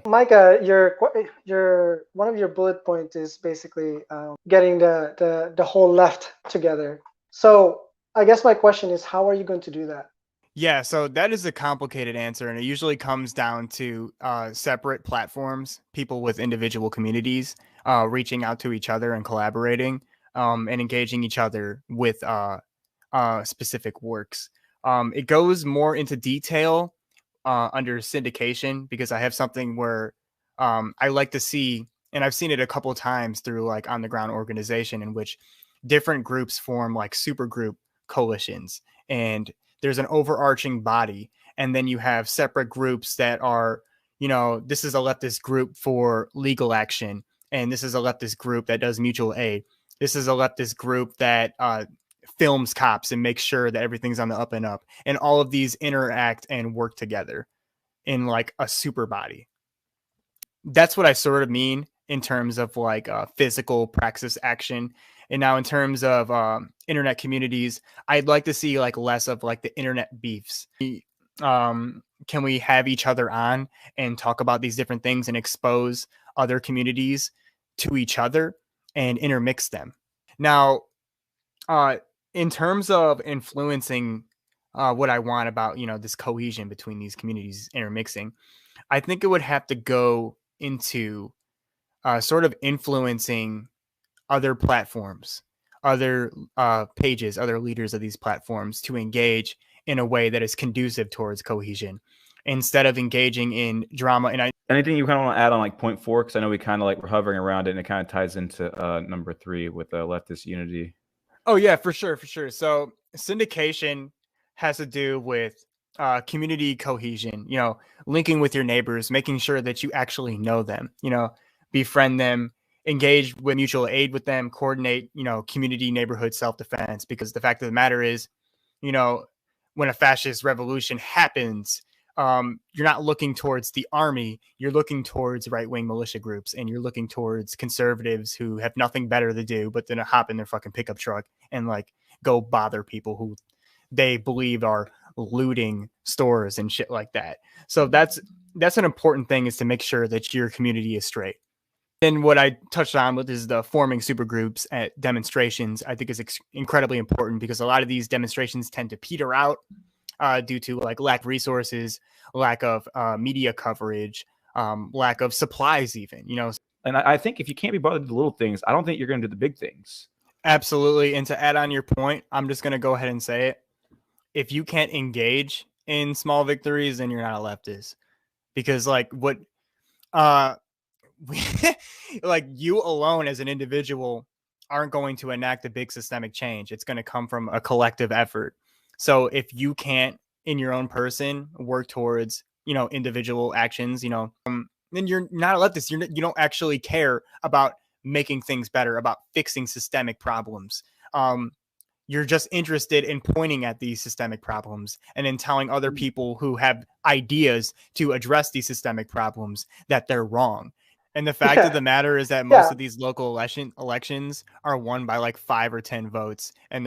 Micah, your one of your bullet points is basically getting the whole left together. So I guess my question is, how are you going to do that? Yeah, so that is a complicated answer, and it usually comes down to separate platforms, people with individual communities reaching out to each other and collaborating and engaging each other with specific works. It goes more into detail under syndication because I have something where I like to see, and I've seen it a couple of times through like on the ground organization in which different groups form like super group coalitions, and there's an overarching body, and then you have separate groups that are, this is a leftist group for legal action, and this is a leftist group that does mutual aid. This is a leftist group that films cops and makes sure that everything's on the up and up. And all of these interact and work together in like a super body. That's what I sort of mean in terms of like physical praxis action. And now in terms of internet communities, I'd like to see like less of like the internet beefs. Can we have each other on and talk about these different things and expose other communities to each other and intermix them? Now, in terms of influencing what I want about this cohesion between these communities intermixing, I think it would have to go into sort of influencing other platforms, other pages, other leaders of these platforms to engage in a way that is conducive towards cohesion instead of engaging in drama. And anything you kind of want to add on like point 4, because I know we kind of like we're hovering around it, and it kind of ties into number 3 with leftist unity. Oh yeah, for sure. So syndication has to do with community cohesion, linking with your neighbors, making sure that you actually know them, befriend them, engage with mutual aid with them, coordinate, community neighborhood self-defense. Because the fact of the matter is, when a fascist revolution happens, you're not looking towards the army, you're looking towards right-wing militia groups, and you're looking towards conservatives who have nothing better to do but then hop in their fucking pickup truck and like go bother people who they believe are looting stores and shit like that. So that's an important thing, is to make sure that your community is straight. Then what I touched on with is the forming supergroups at demonstrations. I think is incredibly important because a lot of these demonstrations tend to peter out due to like lack of resources, lack of media coverage, lack of supplies even, And I think if you can't be bothered with the little things, I don't think you're going to do the big things. Absolutely. And to add on your point, I'm just going to go ahead and say it. If you can't engage in small victories, then you're not a leftist. Because like what like you alone as an individual aren't going to enact a big systemic change. It's going to come from a collective effort. So if you can't in your own person work towards, individual actions, then you're not a leftist. You don't actually care about making things better, about fixing systemic problems. You're just interested in pointing at these systemic problems and in telling other people who have ideas to address these systemic problems that they're wrong. And the fact of the matter is that most Yeah. of these local elections are won by like 5 or 10 votes. And